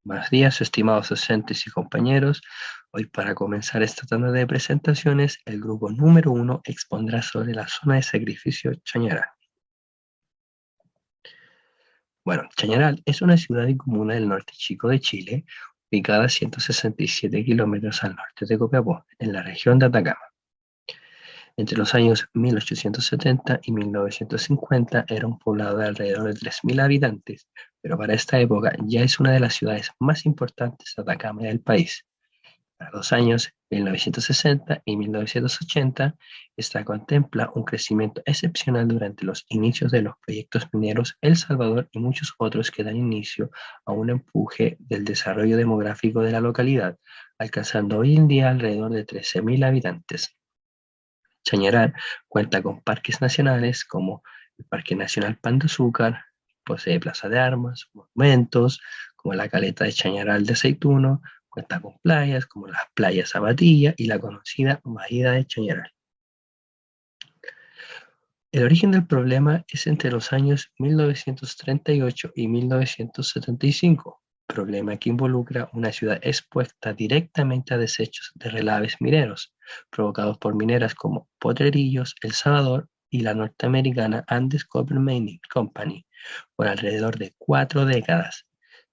Buenos días, estimados docentes y compañeros. Hoy para comenzar esta tanda de presentaciones, el grupo número uno expondrá sobre la zona de sacrificio Chañaral. Bueno, Chañaral es una ciudad y comuna del norte chico de Chile, ubicada a 167 kilómetros al norte de Copiapó, en la región de Atacama. Entre los años 1870 y 1950 era un poblado de alrededor de 3.000 habitantes, pero para esta época ya es una de las ciudades más importantes de Atacama y del país. Para los años 1960 y 1980, esta contempla un crecimiento excepcional durante los inicios de los proyectos mineros El Salvador y muchos otros que dan inicio a un empuje del desarrollo demográfico de la localidad, alcanzando hoy en día alrededor de 13.000 habitantes. Chañaral cuenta con parques nacionales como el Parque Nacional Pan de Azúcar, posee plaza de armas, monumentos como la Caleta de Chañaral de Aceituno, cuenta con playas como las playas Zapatilla y la conocida Bahía de Chañaral. El origen del problema es entre los años 1938 y 1975, problema que involucra una ciudad expuesta directamente a desechos de relaves mineros, provocados por mineras como Potrerillos, El Salvador y la norteamericana Andes Copper Mining Company, por alrededor de 4 décadas.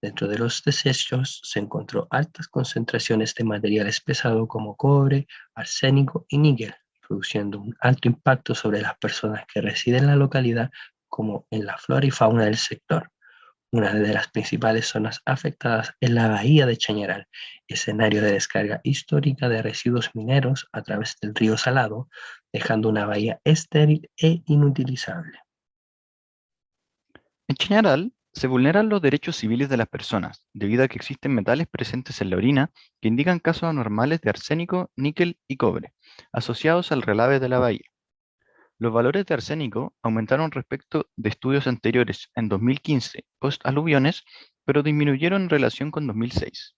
Dentro de los desechos se encontró altas concentraciones de materiales pesados como cobre, arsénico y níquel, produciendo un alto impacto sobre las personas que residen en la localidad, como en la flora y fauna del sector. Una de las principales zonas afectadas es la bahía de Chañaral, escenario de descarga histórica de residuos mineros a través del río Salado, dejando una bahía estéril e inutilizable. En Chañaral se vulneran los derechos civiles de las personas, debido a que existen metales presentes en la orina que indican casos anormales de arsénico, níquel y cobre, asociados al relave de la bahía. Los valores de arsénico aumentaron respecto de estudios anteriores en 2015, post-aluviones, pero disminuyeron en relación con 2006.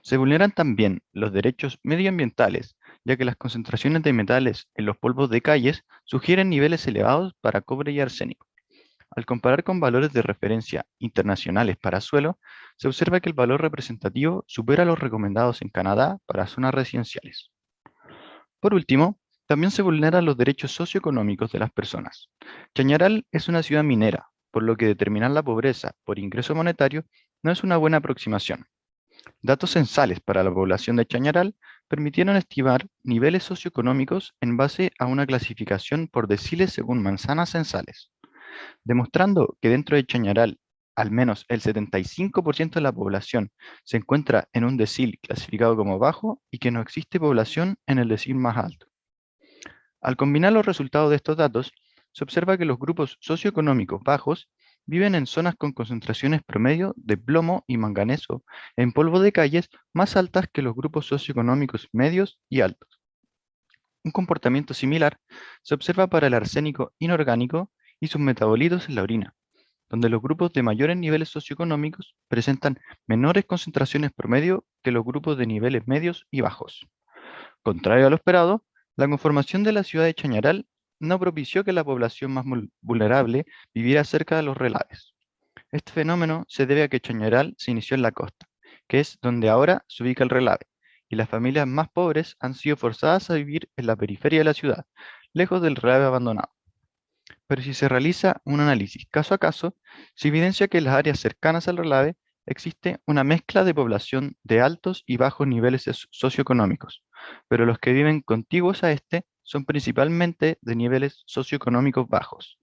Se vulneran también los derechos medioambientales, ya que las concentraciones de metales en los polvos de calles sugieren niveles elevados para cobre y arsénico. Al comparar con valores de referencia internacionales para suelo, se observa que el valor representativo supera los recomendados en Canadá para zonas residenciales. Por último, también se vulneran los derechos socioeconómicos de las personas. Chañaral es una ciudad minera, por lo que determinar la pobreza por ingreso monetario no es una buena aproximación. Datos censales para la población de Chañaral permitieron estimar niveles socioeconómicos en base a una clasificación por deciles según manzanas censales, demostrando que dentro de Chañaral al menos el 75% de la población se encuentra en un decil clasificado como bajo y que no existe población en el decil más alto. Al combinar los resultados de estos datos, se observa que los grupos socioeconómicos bajos viven en zonas con concentraciones promedio de plomo y manganeso en polvo de calles más altas que los grupos socioeconómicos medios y altos. Un comportamiento similar se observa para el arsénico inorgánico y sus metabolitos en la orina, donde los grupos de mayores niveles socioeconómicos presentan menores concentraciones promedio que los grupos de niveles medios y bajos. Contrario a lo esperado, la conformación de la ciudad de Chañaral no propició que la población más vulnerable viviera cerca de los relaves. Este fenómeno se debe a que Chañaral se inició en la costa, que es donde ahora se ubica el relave, y las familias más pobres han sido forzadas a vivir en la periferia de la ciudad, lejos del relave abandonado. Pero si se realiza un análisis caso a caso, se evidencia que en las áreas cercanas al relave existe una mezcla de población de altos y bajos niveles socioeconómicos, pero los que viven contiguos a este son principalmente de niveles socioeconómicos bajos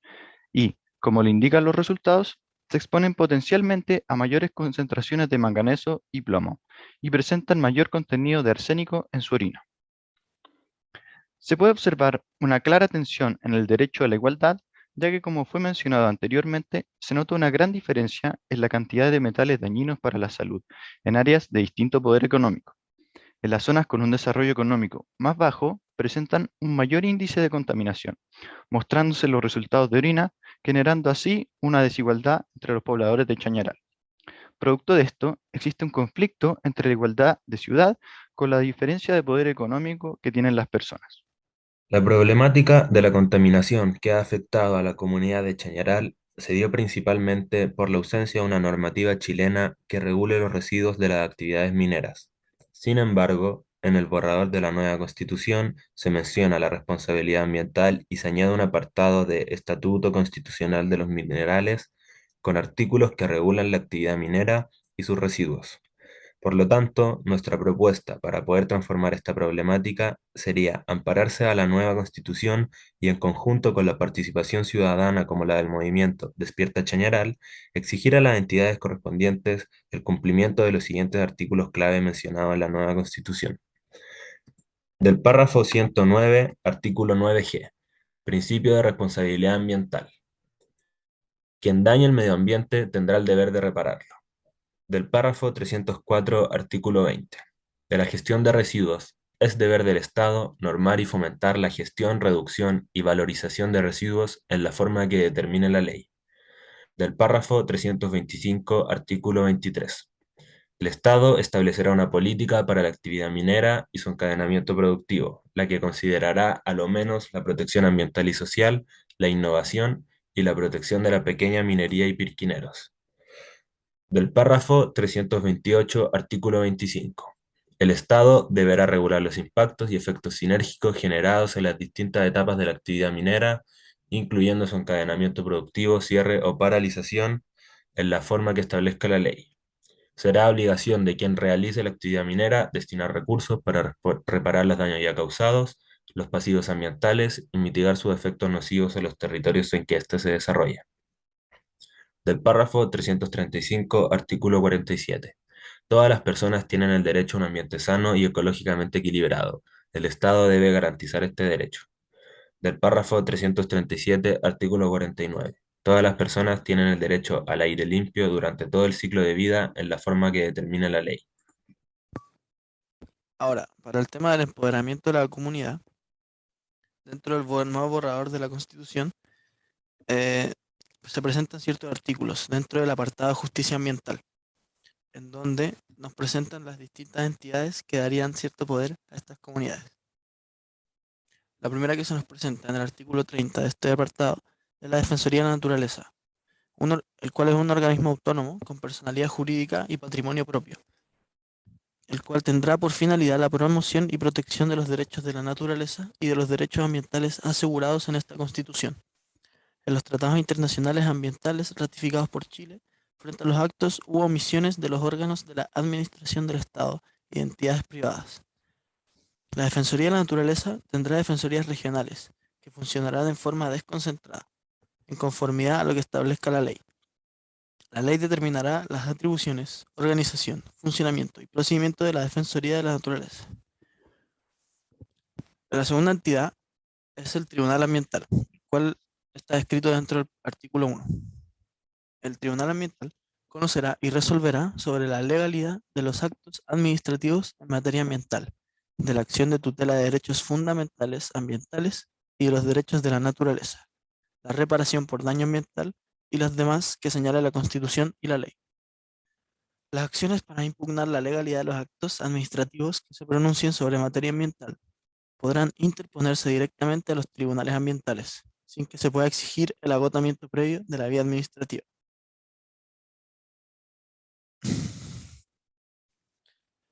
y, como lo indican los resultados, se exponen potencialmente a mayores concentraciones de manganeso y plomo y presentan mayor contenido de arsénico en su orina. Se puede observar una clara tensión en el derecho a la igualdad, ya que, como fue mencionado anteriormente, se nota una gran diferencia en la cantidad de metales dañinos para la salud en áreas de distinto poder económico. En las zonas con un desarrollo económico más bajo presentan un mayor índice de contaminación, mostrándose los resultados de orina, generando así una desigualdad entre los pobladores de Chañaral. Producto de esto, existe un conflicto entre la igualdad de ciudad con la diferencia de poder económico que tienen las personas. La problemática de la contaminación que ha afectado a la comunidad de Chañaral se dio principalmente por la ausencia de una normativa chilena que regule los residuos de las actividades mineras. Sin embargo, en el borrador de la nueva Constitución se menciona la responsabilidad ambiental y se añade un apartado de Estatuto Constitucional de los Minerales con artículos que regulan la actividad minera y sus residuos. Por lo tanto, nuestra propuesta para poder transformar esta problemática sería ampararse a la nueva Constitución y en conjunto con la participación ciudadana como la del movimiento Despierta Chañaral, exigir a las entidades correspondientes el cumplimiento de los siguientes artículos clave mencionados en la nueva Constitución. Del párrafo 109, artículo 9G, principio de responsabilidad ambiental. Quien dañe el medio ambiente tendrá el deber de repararlo. Del párrafo 304, artículo 20. De la gestión de residuos, es deber del Estado normar y fomentar la gestión, reducción y valorización de residuos en la forma que determine la ley. Del párrafo 325, artículo 23. El Estado establecerá una política para la actividad minera y su encadenamiento productivo, la que considerará a lo menos la protección ambiental y social, la innovación y la protección de la pequeña minería y pirquineros. Del párrafo 328, artículo 25. El Estado deberá regular los impactos y efectos sinérgicos generados en las distintas etapas de la actividad minera, incluyendo su encadenamiento productivo, cierre o paralización, en la forma que establezca la ley. Será obligación de quien realice la actividad minera destinar recursos para reparar los daños ya causados, los pasivos ambientales y mitigar sus efectos nocivos en los territorios en que éste se desarrolla. Del párrafo 335, artículo 47. Todas las personas tienen el derecho a un ambiente sano y ecológicamente equilibrado. El Estado debe garantizar este derecho. Del párrafo 337, artículo 49. Todas las personas tienen el derecho al aire limpio durante todo el ciclo de vida en la forma que determine la ley. Ahora, para el tema del empoderamiento de la comunidad, dentro del nuevo borrador de la Constitución, eh, se presentan ciertos artículos dentro del apartado de justicia ambiental, en donde nos presentan las distintas entidades que darían cierto poder a estas comunidades. La primera que se nos presenta en el artículo 30 de este apartado es la Defensoría de la Naturaleza, el cual es un organismo autónomo con personalidad jurídica y patrimonio propio, el cual tendrá por finalidad la promoción y protección de los derechos de la naturaleza y de los derechos ambientales asegurados en esta Constitución, en los tratados internacionales ambientales ratificados por Chile, frente a los actos u omisiones de los órganos de la administración del Estado y entidades privadas. La Defensoría de la Naturaleza tendrá defensorías regionales, que funcionarán en forma desconcentrada, en conformidad a lo que establezca la ley. La ley determinará las atribuciones, organización, funcionamiento y procedimiento de la Defensoría de la Naturaleza. La segunda entidad es el Tribunal Ambiental, el cual está descrito dentro del artículo 1. El Tribunal Ambiental conocerá y resolverá sobre la legalidad de los actos administrativos en materia ambiental, de la acción de tutela de derechos fundamentales ambientales y de los derechos de la naturaleza, la reparación por daño ambiental y las demás que señala la Constitución y la ley. Las acciones para impugnar la legalidad de los actos administrativos que se pronuncien sobre materia ambiental podrán interponerse directamente a los tribunales ambientales, sin que se pueda exigir el agotamiento previo de la vía administrativa.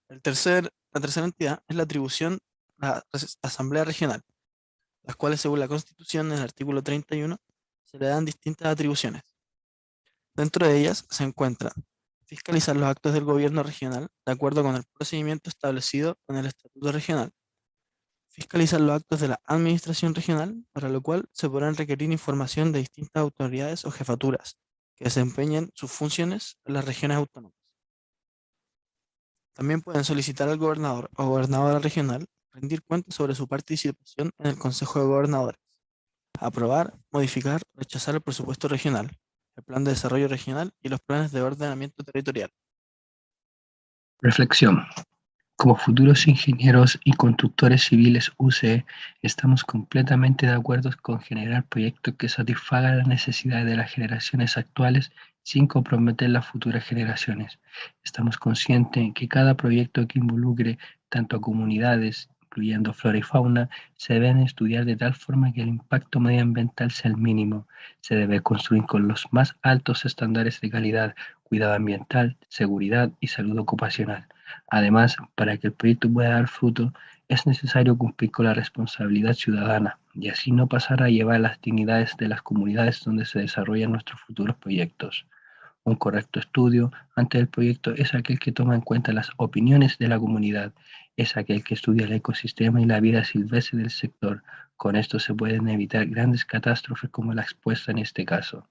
La tercera entidad es la atribución a la Asamblea Regional, las cuales según la Constitución en el artículo 31 se le dan distintas atribuciones. Dentro de ellas se encuentran fiscalizar los actos del gobierno regional de acuerdo con el procedimiento establecido en el Estatuto Regional, fiscalizar los actos de la Administración Regional, para lo cual se podrán requerir información de distintas autoridades o jefaturas que desempeñen sus funciones en las regiones autónomas. También pueden solicitar al gobernador o gobernadora regional rendir cuentas sobre su participación en el Consejo de Gobernadores, aprobar, modificar, rechazar el presupuesto regional, el plan de desarrollo regional y los planes de ordenamiento territorial. Reflexión. Como futuros ingenieros y constructores civiles UCE, estamos completamente de acuerdo con generar proyectos que satisfagan las necesidades de las generaciones actuales sin comprometer las futuras generaciones. Estamos conscientes que cada proyecto que involucre tanto a comunidades, incluyendo flora y fauna, se deben estudiar de tal forma que el impacto medioambiental sea el mínimo. Se debe construir con los más altos estándares de calidad, cuidado ambiental, seguridad y salud ocupacional. Además, para que el proyecto pueda dar fruto, es necesario cumplir con la responsabilidad ciudadana y así no pasar a llevar las dignidades de las comunidades donde se desarrollan nuestros futuros proyectos. Un correcto estudio antes del proyecto es aquel que toma en cuenta las opiniones de la comunidad, es aquel que estudia el ecosistema y la vida silvestre del sector. Con esto se pueden evitar grandes catástrofes como la expuesta en este caso.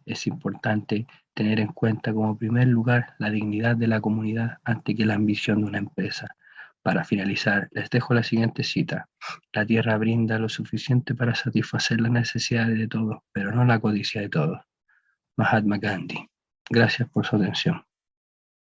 Es importante tener en cuenta como primer lugar la dignidad de la comunidad antes que la ambición de una empresa. Para finalizar, les dejo la siguiente cita. La tierra brinda lo suficiente para satisfacer las necesidades de todos, pero no la codicia de todos. Mahatma Gandhi. Gracias por su atención.